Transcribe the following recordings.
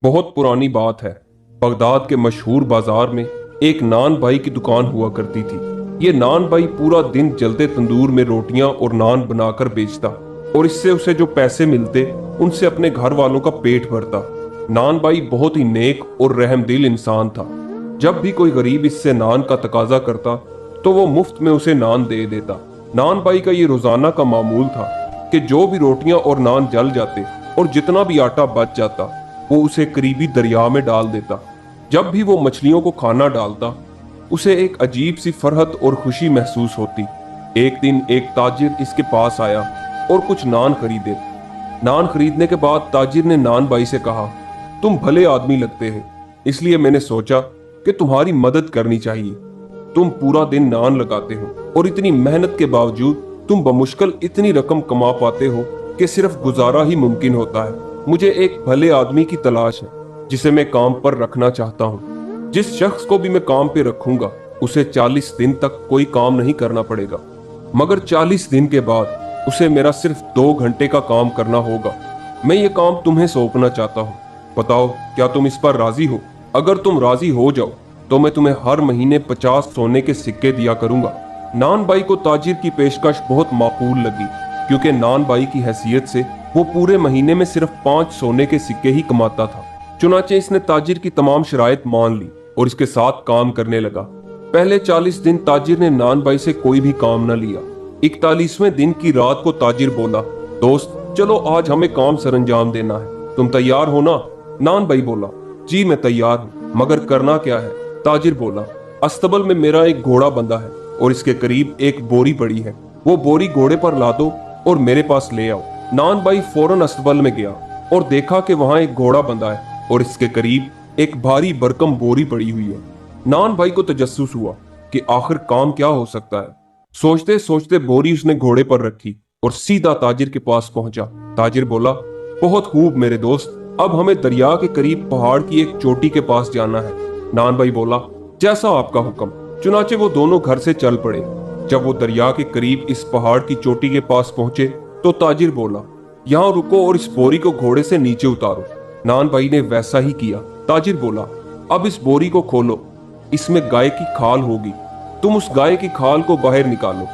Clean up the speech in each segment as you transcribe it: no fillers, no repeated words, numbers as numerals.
बहुत पुरानी बात है। बगदाद के मशहूर बाजार में एक नान बाई की दुकान हुआ करती थी। ये नान बाई पूरा दिन जलते तंदूर में रोटियां और नान बनाकर बेचता और इससे उसे जो पैसे मिलते उनसे अपने घर वालों का पेट भरता। नान बाई बहुत ही नेक और रहमदिल इंसान था। जब भी कोई गरीब इससे नान का तकाजा करता तो वो मुफ्त में उसे नान दे देता। नान बाई का ये रोजाना का मामूल था कि जो भी रोटियां और नान जल जाते और जितना भी आटा बच जाता वो उसे करीबी दरिया में डाल देता। जब भी वो मछलियों को खाना डालता उसे एक अजीब सी फरहत और खुशी महसूस होती। एक दिन एक ताजिर इसके पास आया और कुछ नान खरीदे। नान खरीदने के बाद ताजिर ने नान बाई से कहा, तुम भले आदमी लगते हैं, इसलिए मैंने सोचा कि तुम्हारी मदद करनी चाहिए। तुम पूरा दिन नान लगाते हो और इतनी मेहनत के बावजूद तुम बमुश्किल इतनी रकम कमा पाते हो कि सिर्फ गुजारा ही मुमकिन होता है। मुझे एक भले आदमी की तलाश है जिसे मैं काम पर रखना चाहता हूँ। जिस शख्स को भी मैं काम पे रखूंगा उसे 40 दिन तक कोई काम नहीं करना पड़ेगा, मगर 40 दिन के बाद उसे मेरा सिर्फ 2 घंटे का काम करना होगा। मैं ये काम तुम्हें सौंपना चाहता हूँ। बताओ क्या तुम इस पर राजी हो? अगर तुम राजी हो जाओ तो मैं तुम्हें हर महीने 50 सोने के सिक्के दिया करूंगा। नान बाई को ताजिर की पेशकश बहुत माकूल लगी, क्योंकि नान बाई की हैसियत से वो पूरे महीने में सिर्फ 5 सोने के सिक्के ही कमाता था। चुनाचे इसने ताजिर की तमाम शराइत मान ली और इसके साथ काम करने लगा। पहले 40 दिन ताजिर ने नान बाई से कोई भी काम न लिया। 41वें दिन की रात को ताजिर बोला, दोस्त चलो आज हमें काम सरंजाम देना है, तुम तैयार हो ना? नान बाई बोला, जी मैं तैयार हूँ, मगर करना क्या है? ताजिर बोला, अस्तबल में मेरा एक घोड़ा बंधा है और इसके करीब एक बोरी पड़ी है, वो बोरी घोड़े पर ला दो और मेरे पास ले आओ। नान बाई फौरन अस्तबल में गया और देखा कि वहां एक घोड़ा बंधा है और इसके करीब एक भारी भरकम बोरी पड़ी हुई है। नान भाई को तजस्सुस हुआ कि आखिर काम क्या हो सकता है। सोचते सोचते बोरी उसने घोड़े पर रखी और सीधा ताजिर के पास पहुंचा। ताजिर बोला, बहुत खूब मेरे दोस्त, अब हमें दरिया के करीब पहाड़ की एक चोटी के पास जाना है। नान भाई बोला, जैसा आपका हुक्म। चुनाचे वो दोनों घर से चल पड़े। जब वो दरिया के करीब इस पहाड़ की चोटी के पास पहुंचे तो ताजिर बोला, यहाँ रुको और इस बोरी को घोड़े से नीचे उतारो। नान भाई ने वैसा ही किया। ताजिर बोला, अब इस बोरी को खोलो, इसमें गाय की खाल होगी, तुम उस गाय की खाल को बाहर निकालो।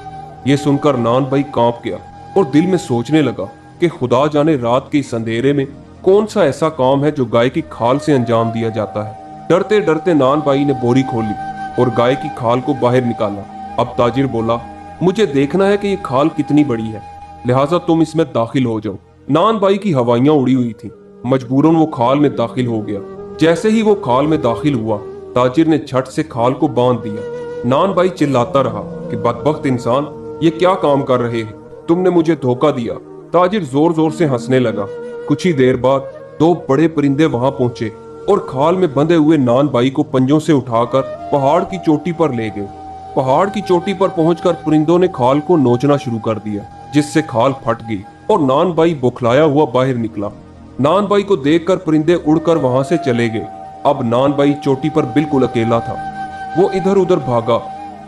ये सुनकर नान भाई कांप गया और दिल में सोचने लगा कि खुदा जाने रात के इस अंधेरे में कौन सा ऐसा काम है जो गाय की खाल से अंजाम दिया जाता है। डरते डरते नान भाई ने बोरी खोली और गाय की खाल को बाहर निकाला। अब ताजिर बोला, मुझे देखना है कि ये खाल कितनी बड़ी है, लिहाजा तुम इसमें दाखिल हो जाओ। नान भाई की हवाइयां उड़ी हुई थी, मजबूरन वो खाल में दाखिल हो गया। जैसे ही वो खाल में दाखिल हुआ ताजिर ने झट से खाल को बांध दिया। नान भाई चिल्लाता रहा कि बदबख्त इंसान, ये क्या काम कर रहे हो, तुमने मुझे धोखा दिया। ताजिर जोर जोर से हंसने लगा। कुछ ही देर बाद 2 बड़े परिंदे वहां पहुंचे और खाल में बंधे हुए नान भाई को पंजों से उठाकर पहाड़ की चोटी पर ले गए। पहाड़ की चोटी पर पहुंचकर परिंदों ने खाल को नोचना शुरू कर दिया, जिससे खाल फट गई और नान भाई बौखलाया हुआ बाहर निकला। नान भाई को देखकर परिंदे उड़कर वहां से चले गए। अब नान भाई चोटी पर बिल्कुल अकेला था। वो इधर उधर भागा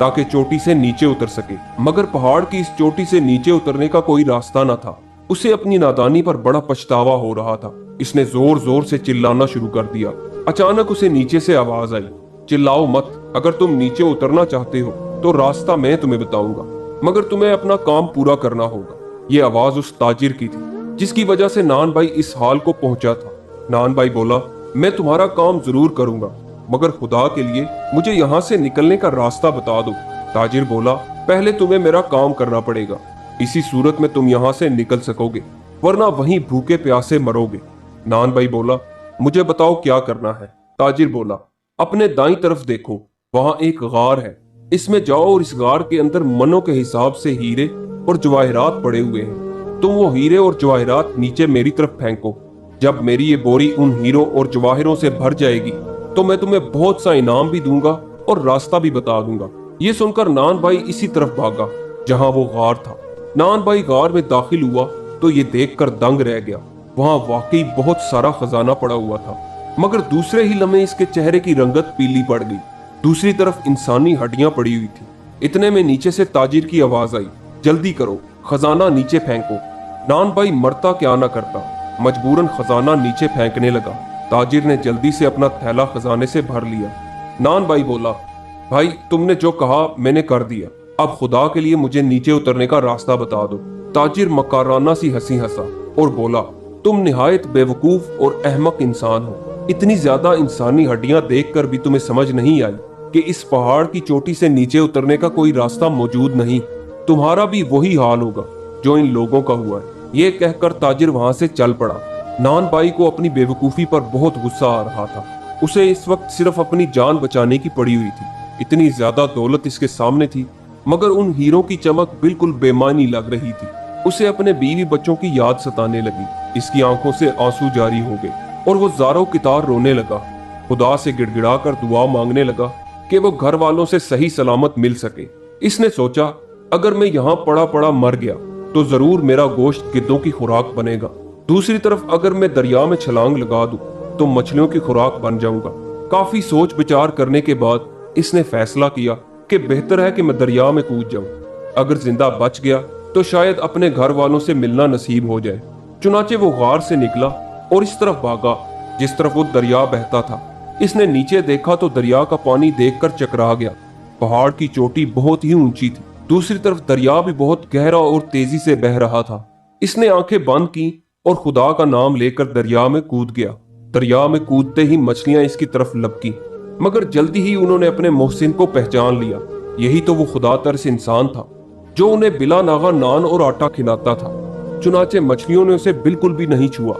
ताकि चोटी से नीचे उतर सके, मगर पहाड़ की इस चोटी से नीचे उतरने का कोई रास्ता न था। उसे अपनी नादानी पर बड़ा पछतावा हो रहा था। इसने जोर जोर से चिल्लाना शुरू कर दिया। अचानक उसे नीचे से आवाज आई, चिल्लाओ मत, अगर तुम नीचे उतरना चाहते हो तो रास्ता मैं तुम्हें बताऊंगा, मगर तुम्हें अपना काम पूरा करना होगा। ये आवाज उस ताजिर की थी जिसकी वजह से नान भाई इस हाल को पहुंचा था। नान भाई बोला, मैं तुम्हारा काम जरूर करूंगा, मगर खुदा के लिए मुझे यहाँ से निकलने का रास्ता बता दो। ताजिर बोला, पहले तुम्हें मेरा काम करना पड़ेगा, इसी सूरत में तुम यहाँ से निकल सकोगे, वरना वहीं भूखे प्यासे मरोगे। नान भाई बोला, मुझे बताओ क्या करना है। ताजिर बोला, अपने दाईं तरफ देखो, वहां एक गार है, इसमें जाओ और इस गार के अंदर मनों के हिसाब से हीरे और जवाहरात पड़े हुए हैं। तुम वो हीरे और जवाहरात नीचे मेरी तरफ फेंको। जब मेरी ये बोरी उन हीरों और जवाहरों से भर जाएगी तो मैं तुम्हें बहुत सा इनाम भी दूंगा और रास्ता भी बता दूंगा। ये सुनकर नान भाई इसी तरफ भागा जहां वो गार था। नान भाई गार में दाखिल हुआ तो ये देखकर दंग रह गया। वहां वाकई बहुत सारा खजाना पड़ा हुआ था, मगर दूसरे ही लम्हे इसके चेहरे की रंगत पीली पड़ गई। दूसरी तरफ इंसानी हड्डियां पड़ी हुई थी। इतने में नीचे से ताजिर की आवाज आई, जल्दी करो, खजाना नीचे फेंको। नान भाई मरता क्या ना करता, मजबूरन खजाना नीचे फेंकने लगा। ताजिर ने जल्दी से अपना थैला खजाने से भर लिया। नान भाई बोला, भाई तुमने जो कहा मैंने कर दिया, अब खुदा के लिए मुझे नीचे उतरने का रास्ता बता दो। ताजिर मकाराना सी हंसी हंसा और बोला, तुम निहायत बेवकूफ और अहमक इंसान हो। इतनी ज्यादा इंसानी हड्डियां देखकर भी तुम्हें समझ नहीं आई कि इस पहाड़ की चोटी से नीचे उतरने का कोई रास्ता मौजूद नहीं। तुम्हारा भी वही हाल होगा जो इन लोगों का हुआ है। ये कहकर ताजिर वहां से चल पड़ा। नान भाई को अपनी बेवकूफी पर बहुत गुस्सा आ रहा था। उसे इस वक्त सिर्फ अपनी जान बचाने की पड़ी हुई थी। इतनी ज्यादा दौलत इसके सामने थी, मगर उन हीरों की चमक बिल्कुल बेमानी लग रही थी। उसे अपने बीवी बच्चों की याद सताने लगी। इसकी आंखों से आंसू जारी हो गए और वो ज़ारो कितार रोने लगा। खुदा से गिड़गिड़ा कर दुआ मांगने लगा कि वो घर वालों से सही सलामत मिल सके। इसने सोचा, अगर मैं यहाँ पड़ा पड़ा मर गया तो जरूर मेरा गोश्त गिद्धों की खुराक बनेगा। दूसरी तरफ अगर मैं दरिया में छलांग लगा दूं तो मछलियों की खुराक बन जाऊंगा। काफी सोच विचार करने के बाद इसने फैसला किया कि बेहतर है कि मैं दरिया में कूद जाऊं। अगर जिंदा बच गया तो शायद अपने घर वालों से मिलना नसीब हो जाए। चुनाचे वो गार से निकला और इस तरफ भागा जिस तरफ वो दरिया बहता था। इसने नीचे देखा तो दरिया का पानी देखकर चकरा गया। पहाड़ की चोटी बहुत ही ऊंची थी। दूसरी तरफ दरिया भी बहुत गहरा और तेजी से बह रहा था। इसने आंखें बंद की और खुदा का नाम लेकर दरिया में कूद गया। दरिया में कूदते ही मछलियां इसकी तरफ लपकी, मगर जल्दी ही उन्होंने अपने मोहसिन को पहचान लिया। यही तो वो खुदा तरस इंसान था जो उन्हें बिला नागा नान और आटा खिलाता था। चुनाचे मछलियों ने उसे बिल्कुल भी नहीं छुआ।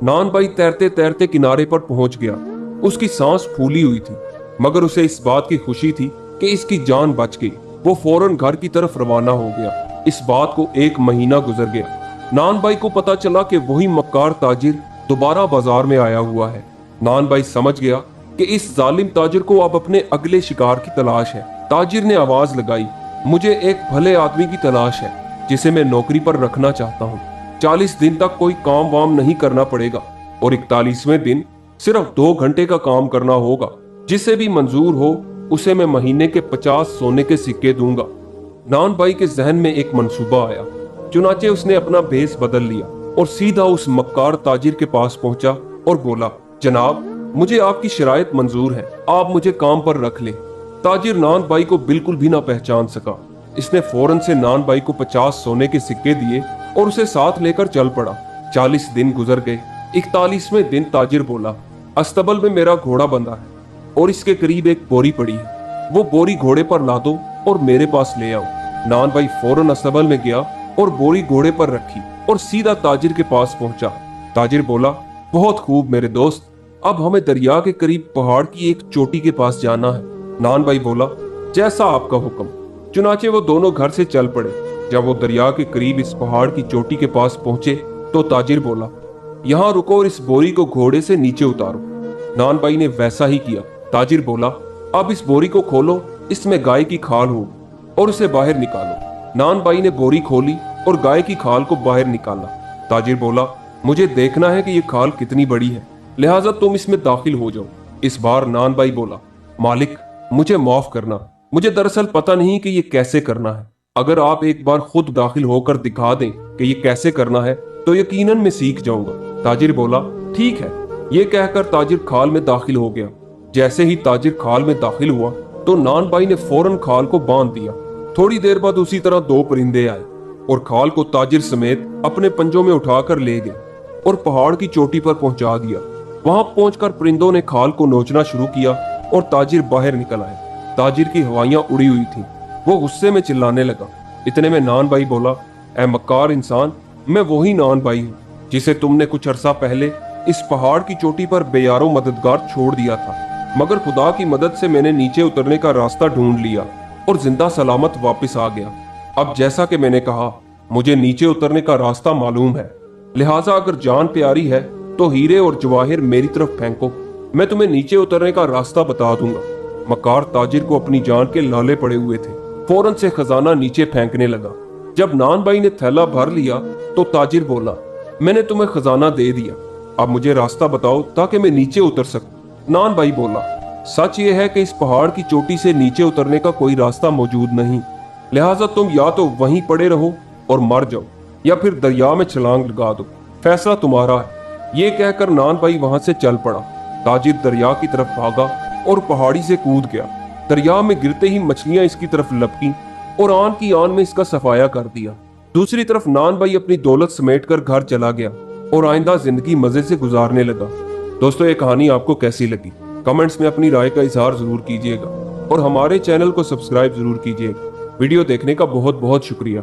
नान भाई तैरते तैरते किनारे पर पहुंच गया। उसकी सांस फूली हुई थी, मगर उसे इस बात की खुशी थी कि इसकी जान बच गई। वो फौरन घर की तरफ रवाना हो गया। इस बात को 1 महीना गुजर गया। नान भाई को पता चला कि वही मक्कार ताजिर दोबारा बाजार में आया हुआ है। नान भाई समझ गया कि इस जालिम ताजिर को अब अपने अगले शिकार की तलाश है। ताजिर ने आवाज लगाई, मुझे एक भले आदमी की तलाश है जिसे मैं नौकरी पर रखना चाहता हूँ। 40 दिन तक कोई काम वाम नहीं करना पड़ेगा और 41वें दिन सिर्फ 2 घंटे का काम करना होगा। जिसे भी मंजूर हो उसे मैं महीने के 50 सोने के सिक्के दूंगा। नान भाई के जहन में एक मंसूबा आया। चुनाचे उसने अपना भेस बदल लिया और सीधा उस मक्कार ताजिर के पास पहुंचा और बोला, जनाब मुझे आपकी शराइत मंजूर है, आप मुझे काम पर रख लें। ताजिर नान भाई को बिल्कुल भी ना पहचान सका। इसने फौरन से नान भाई को 50 सोने के सिक्के दिए और उसे साथ लेकर चल पड़ा। 40 दिन गुजर गए। 41वें दिन ताजिर बोला, अस्तबल में मेरा घोड़ा बंधा है और इसके करीब एक बोरी पड़ी है। वो बोरी घोड़े पर ला दो और मेरे पास ले आओ। नान भाई फौरन अस्तबल में गया और बोरी घोड़े पर रखी और सीधा ताजिर के पास पहुंचा। ताजिर बोला, बहुत खूब मेरे दोस्त, अब हमें दरिया के करीब पहाड़ की एक चोटी के पास जाना है। नान भाई बोला, जैसा आपका हुक्म। चुनाचे वो दोनों घर से चल पड़े। जब वो दरिया के करीब इस पहाड़ की चोटी के पास पहुंचे तो ताजिर बोला, यहाँ रुको और इस बोरी को घोड़े से नीचे उतारो। नान भाई ने वैसा ही किया। ताजिर बोला, अब इस बोरी को खोलो, इसमें गाय की खाल हो और उसे बाहर निकालो। नान भाई ने बोरी खोली और गाय की खाल को बाहर निकाला। ताजिर बोला, मुझे देखना है कि ये खाल कितनी बड़ी है, लिहाजा तुम इसमें दाखिल हो जाओ। इस बार नान भाई बोला, मालिक मुझे माफ करना, मुझे दरअसल पता नहीं कि ये कैसे करना है। अगर आप एक बार खुद दाखिल होकर दिखा दें कि ये कैसे करना है तो यकीनन मैं सीख जाऊंगा। ताजिर बोला, ठीक है। ये कहकर ताजिर खाल में दाखिल हो गया। जैसे ही ताजिर खाल में दाखिल हुआ तो नान भाई ने फौरन खाल को बांध दिया। थोड़ी देर बाद उसी तरह 2 परिंदे आए और खाल को ताजिर समेत अपने पंजों में उठाकर ले गए और पहाड़ की चोटी पर पहुंचा दिया। वहां पहुंचकर परिंदों ने खाल को नोचना शुरू किया और ताजिर बाहर निकल आए। ताजिर की हवाइयां उड़ी हुई थीं। वो गुस्से में चिल्लाने लगा। इतने में नान भाई बोला, ऐ मक्कार इंसान, मैं वही नान भाई हूँ जिसे तुमने कुछ अरसा पहले इस पहाड़ की चोटी पर बेयारो मददगार छोड़ दिया था, मगर खुदा की मदद से मैंने नीचे उतरने का रास्ता ढूंढ लिया और जिंदा सलामत वापस आ गया। अब जैसा कि मैंने कहा, मुझे नीचे उतरने का रास्ता मालूम है, लिहाजा अगर जान प्यारी है तो हीरे और जवाहिर मेरी तरफ फेंको, मैं तुम्हें नीचे उतरने का रास्ता बता दूंगा। मकार ताजिर को अपनी जान के लाले पड़े हुए थे। फौरन से खजाना नीचे फेंकने लगा। जब नान भाई ने थैला भर लिया तो ताजिर बोला, मैंने तुम्हें खजाना दे दिया, अब मुझे रास्ता बताओ ताकि मैं नीचे उतर सकूं। नान भाई बोला, सच ये है कि इस पहाड़ की चोटी से नीचे उतरने का कोई रास्ता मौजूद नहीं, लिहाजा तुम या तो वहीं पड़े रहो और मर जाओ या फिर दरिया में छलांग लगा दो, फैसला तुम्हारा है। ये कहकर नान भाई वहां से चल पड़ा। ताजिर दरिया की तरफ भागा और पहाड़ी से कूद गया। दरिया में गिरते ही मछलियां इसकी तरफ लपकीं और आन की आन में इसका सफाया कर दिया। दूसरी तरफ नान भाई अपनी दौलत समेट कर घर चला गया और आइंदा जिंदगी मजे से गुजारने लगा। दोस्तों, ये कहानी आपको कैसी लगी? कमेंट्स में अपनी राय का इजहार जरूर कीजिएगा और हमारे चैनल को सब्सक्राइब जरूर कीजिएगा। वीडियो देखने का बहुत बहुत शुक्रिया।